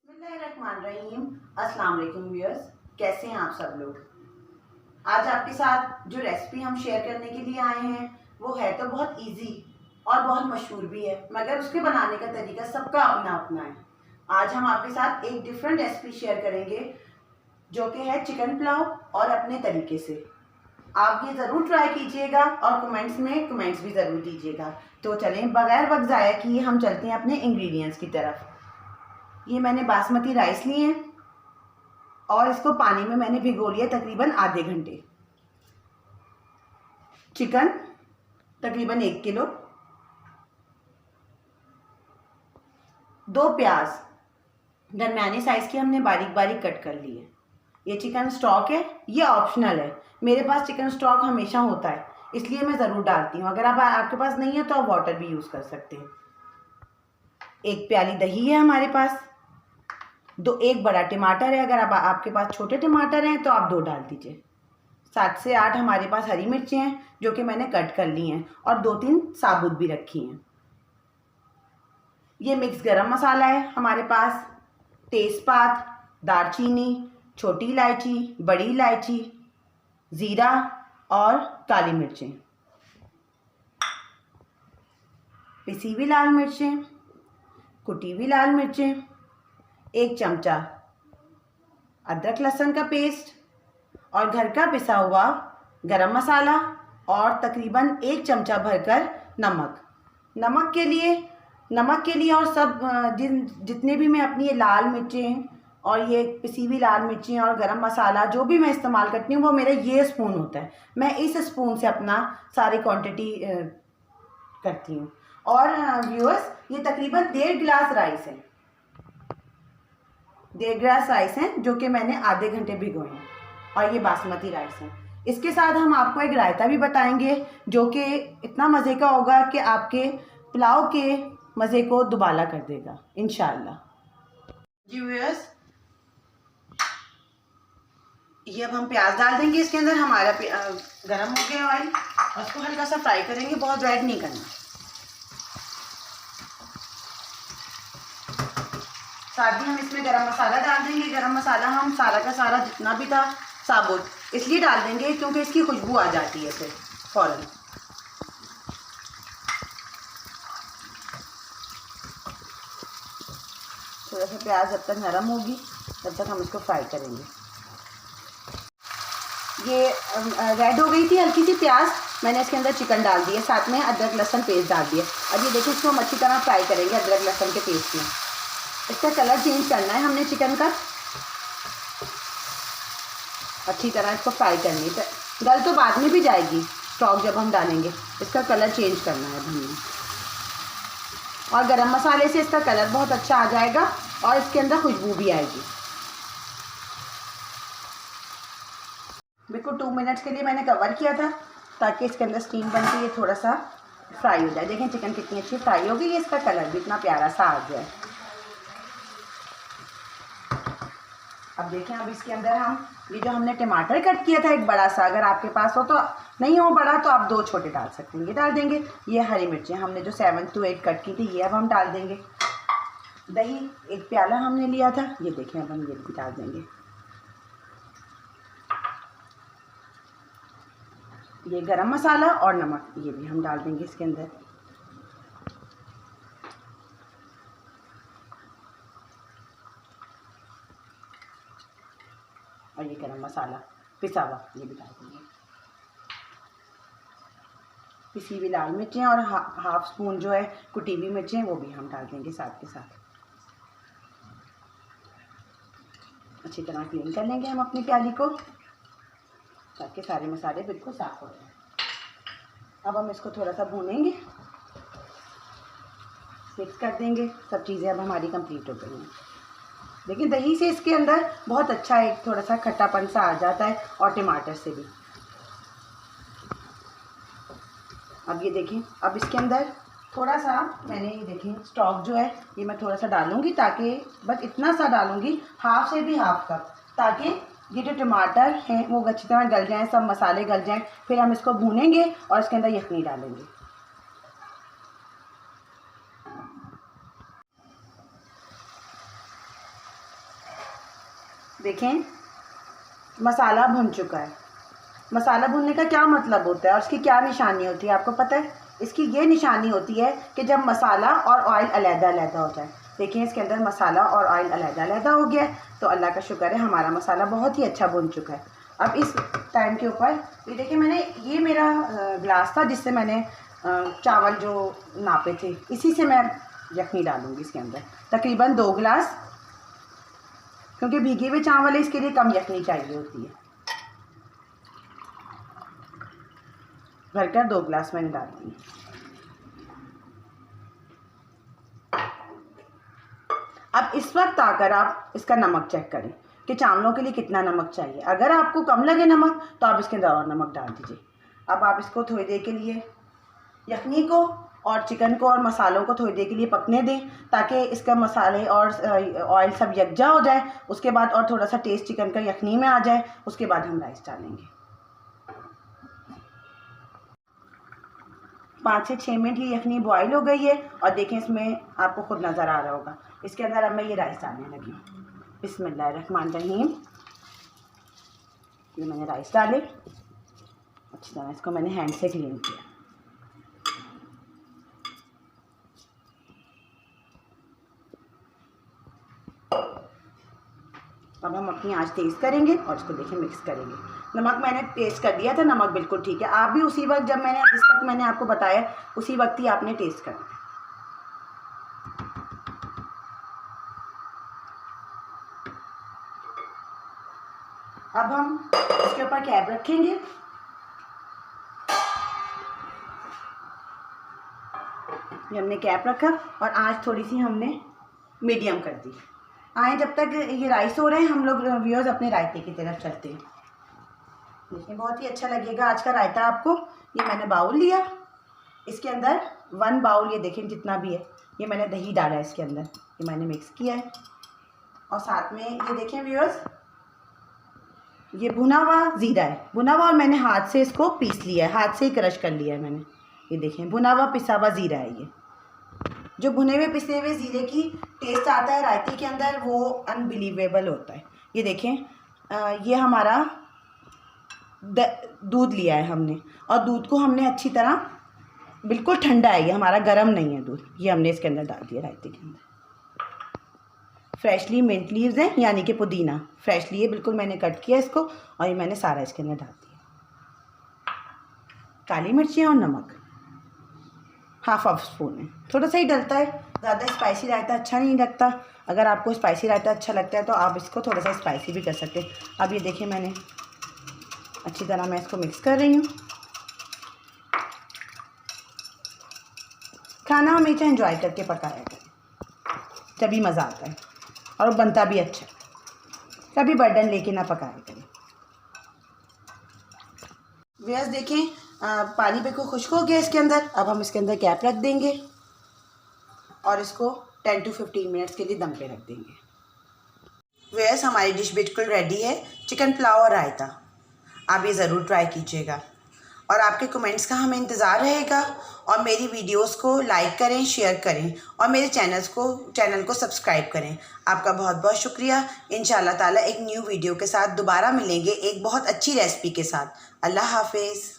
बिस्मिल्लाहिर्रहमानिर्रहीम। अस्सलाम वालेकुम व्यूअर्स, कैसे हैं आप सब लोग। आज आपके साथ जो रेसिपी हम शेयर करने के लिए आए हैं वो है तो बहुत इजी और बहुत मशहूर भी है, मगर उसके बनाने का तरीका सबका अपना अपना है। आज हम आपके साथ एक डिफरेंट रेसिपी शेयर करेंगे जो कि है चिकन पुलाव, और अपने तरीके से। आप ये ज़रूर ट्राई कीजिएगा और कमेंट्स भी ज़रूर दीजिएगा। तो चलें, बगैर वक्त ज़ाया किए हम चलते हैं अपने इंग्रेडिएंट्स की तरफ। ये मैंने बासमती राइस लिए हैं और इसको पानी में मैंने भिगो लिया तकरीबन आधे घंटे। चिकन तकरीबन 1 किलो, 2 प्याज दरमियाने साइज़ की हमने बारीक बारीक कट कर ली है। ये चिकन स्टॉक है, ये ऑप्शनल है। मेरे पास चिकन स्टॉक हमेशा होता है, इसलिए मैं ज़रूर डालती हूँ। अगर आपके पास नहीं है तो आप वाटर भी यूज़ कर सकते हैं। 1 प्याली दही है हमारे पास। एक बड़ा टमाटर है, अगर आपके पास छोटे टमाटर हैं तो आप 2 डाल दीजिए। 7 से 8 हमारे पास हरी मिर्चें हैं जो कि मैंने कट कर ली हैं, और 2-3 साबुत भी रखी हैं। ये मिक्स गरम मसाला है हमारे पास, तेज़पात, दालचीनी, छोटी इलायची, बड़ी इलायची, ज़ीरा और काली मिर्चें, पिसी हुई लाल मिर्चें, कुटी हुई लाल मिर्चें, 1 चमचा अदरक लहसुन का पेस्ट, और घर का पिसा हुआ गरम मसाला, और तकरीबन 1 चमचा भरकर नमक के लिए और सब जितने भी मैं अपनी ये लाल मिर्चें और ये पिसी हुई लाल मिर्चें और गरम मसाला जो भी मैं इस्तेमाल करती हूँ वो मेरा ये स्पून होता है। मैं इस स्पून से अपना सारी क्वांटिटी करती हूँ। और व्यूअर्स, ये तकरीबन 1.5 गिलास राइस है, 1.5 गिलास राइस हैं जो कि मैंने आधे घंटे भिगोए हैं, और ये बासमती राइस है। इसके साथ हम आपको एक रायता भी बताएंगे जो कि इतना मज़े का होगा कि आपके पुलाव के मज़े को दुबाला कर देगा इंशाअल्लाह। जी व्यूअर्स, ये अब हम प्याज डाल देंगे इसके अंदर। हमारा गरम हो गया ऑयल, और उसको हल्का सा फ्राई करेंगे, बहुत रेड नहीं करना। साथ ही हम इसमें गरम मसाला डाल देंगे। गरम मसाला हम सारा का सारा जितना भी था साबुत इसलिए डाल देंगे क्योंकि इसकी खुशबू आ जाती है फिर फ़ौरन। थोड़ा सा प्याज जब तक नरम होगी तब तक हम इसको फ्राई करेंगे। ये रेड हो गई थी हल्की सी प्याज, मैंने इसके अंदर चिकन डाल दिया, साथ में अदरक लहसुन पेस्ट डाल दिया। अब ये देखिए, इसको हम अच्छी तरह फ्राई करेंगे अदरक लहसुन के पेस्ट में। इसका कलर चेंज करना है हमने चिकन का, अच्छी तरह इसको फ्राई करनी है। गल तो बाद में भी जाएगी स्टॉक जब हम डालेंगे, इसका कलर चेंज करना है हमने। और गरम मसाले से इसका कलर बहुत अच्छा आ जाएगा और इसके अंदर खुशबू भी आएगी। बिल्कुल 2 मिनट्स के लिए मैंने कवर किया था ताकि इसके अंदर स्टीम बन के ये थोड़ा सा फ्राई हो जाए। देखें चिकन कितनी अच्छी फ्राई हो गई है, इसका कलर भी इतना प्यारा सा आ गया है। अब देखें, अब इसके अंदर हम ये जो हमने टमाटर कट किया था एक बड़ा सा, अगर आपके पास हो तो, नहीं हो बड़ा तो आप 2 छोटे डाल सकते हैं, ये डाल देंगे। ये हरी मिर्चें हमने जो 7 to 8 कट की थी ये अब हम डाल देंगे। दही 1 प्याला हमने लिया था, ये देखें अब हम ये भी डाल देंगे। ये गरम मसाला और नमक ये भी हम डाल देंगे इसके अंदर। और ये गरम मसाला पिसा हुआ ये भी डाल देंगे। पिसी हुई लाल मिर्चें और हाफ स्पून जो है कुटी हुई मिर्चें वो भी हम डाल देंगे साथ के साथ। अच्छी तरह क्लीन कर लेंगे हम अपनी प्याली को ताकि सारे मसाले बिल्कुल साफ़ हो जाए। अब हम इसको थोड़ा सा भूनेंगे, मिक्स कर देंगे। सब चीज़ें अब हमारी कंप्लीट हो गई हैं। देखिए, दही से इसके अंदर बहुत अच्छा एक थोड़ा सा खट्टापन सा आ जाता है, और टमाटर से भी। अब ये देखें, अब इसके अंदर थोड़ा सा मैंने ये देखें स्टॉक जो है ये मैं थोड़ा सा डालूँगी, ताकि बस इतना सा डालूँगी, हाफ से भी हाफ कप, ताकि ये जो टमाटर हैं वो अच्छी तरह गल जाएँ, सब मसाले गल जाएँ। फिर हम इसको भूनेंगे और इसके अंदर यखनी डालेंगे। देखें मसाला भुन चुका है। मसाला भुनने का क्या मतलब होता है और उसकी क्या निशानी होती है आपको पता है? इसकी ये निशानी होती है कि जब मसाला और ऑयल अलग-अलग हो जाए। देखिए इसके अंदर मसाला और ऑयल अलग-अलग हो गया है, तो अल्लाह का शुक्र है हमारा मसाला बहुत ही अच्छा भुन चुका है। अब इस टाइम के ऊपर ये देखिए मैंने ये मेरा ग्लास था जिससे मैंने चावल जो नापे थे, इसी से मैं यखनी डालूँगी इसके अंदर, तकरीबन 2 गिलास, क्योंकि भीगे हुए चावल है इसके लिए कम यखनी चाहिए होती है। भरकर 2 गिलास मैंने डाल दी। अब इस वक्त आकर आप इसका नमक चेक करें कि चावलों के लिए कितना नमक चाहिए। अगर आपको कम लगे नमक तो आप इसके अंदर और नमक डाल दीजिए। अब आप इसको थोड़ी देर के लिए यखनी को और चिकन को और मसालों को थोड़ी देर के लिए पकने दें, ताकि इसका मसाले और ऑयल सब यकजा हो जाए। उसके बाद और थोड़ा सा टेस्ट चिकन का यखनी में आ जाए, उसके बाद हम राइस डालेंगे। 5 से 6 मिनट ये यखनी बॉईल हो गई है और देखें इसमें आपको खुद नज़र आ रहा होगा। इसके अंदर अब मैं ये राइस डालने लगी हूँ। बिस्मिल्लाहिर्रहमानिर्रहीम। ये मैंने राइस डाले, अच्छी तरह इसको मैंने हैंड से क्लीन किया। अब हम अपनी आंच तेज़ करेंगे और इसको देखें मिक्स करेंगे। नमक मैंने टेस्ट कर दिया था, नमक बिल्कुल ठीक है। आप भी उसी वक्त जिस वक्त मैंने आपको बताया उसी वक्त ही आपने टेस्ट करना है। अब हम इसके ऊपर कैप रखेंगे। ये हमने कैप रखा और आंच थोड़ी सी हमने मीडियम कर दी। आए जब तक ये राइस हो रहे हैं हम लोग व्यूअर्स अपने रायते की तरफ चलते हैं। देखिए बहुत ही अच्छा लगेगा आज का रायता आपको। ये मैंने बाउल लिया, इसके अंदर 1 बाउल, ये देखें जितना भी है, ये मैंने दही डाला है इसके अंदर, ये मैंने मिक्स किया है। और साथ में ये देखें व्यूअर्स, ये भुना हुआ ज़ीरा है, भुना हुआ, और मैंने हाथ से इसको पीस लिया है, हाथ से ही क्रश कर लिया है मैंने। ये देखें भुना हुआ पिसा हुआ ज़ीरा है। ये जो भुने हुए पिसे हुए ज़ीरे की टेस्ट आता है रायते के अंदर, वो अनबिलीवेबल होता है। ये देखें ये हमारा दूध लिया है हमने, और दूध को हमने अच्छी तरह, बिल्कुल ठंडा है ये हमारा, गर्म नहीं है दूध, ये हमने इसके अंदर डाल दिया रायते के अंदर। फ्रेशली मिंट लीव्स हैं, यानी कि पुदीना फ्रेशली है, बिल्कुल मैंने कट किया इसको, और ये मैंने सारा इसके अंदर डाल दिया। काली मिर्चें और नमक हाफ स्पून है, थोड़ा सा ही डलता है, ज़्यादा स्पाइसी रायता अच्छा नहीं लगता। अगर आपको स्पाइसी रायता अच्छा लगता है तो आप इसको थोड़ा सा स्पाइसी भी कर सकते हैं। अब ये देखिए मैंने अच्छी तरह मैं इसको मिक्स कर रही हूँ। खाना हमेशा एंजॉय करके पकाया करें, तभी मज़ा आता है और बनता भी अच्छा। कभी बर्डन लेके ना पकाया करें। व्यूअर्स देखें पानी बिल्कुल खुश्क हो गया इसके अंदर। अब हम इसके अंदर कैप रख देंगे और इसको 10 to 15 मिनट्स के लिए दम पे रख देंगे। व्यूअर्स हमारी डिश बिल्कुल रेडी है, चिकन पुलाव और रायता। आप ये ज़रूर ट्राई कीजिएगा और आपके कमेंट्स का हमें इंतज़ार रहेगा। और मेरी वीडियोस को लाइक करें, शेयर करें और मेरे चैनल को सब्सक्राइब करें। आपका बहुत बहुत शुक्रिया। इंशाअल्लाह ताला एक न्यू वीडियो के साथ दोबारा मिलेंगे एक बहुत अच्छी रेसिपी के साथ। अल्लाह हाफिज़।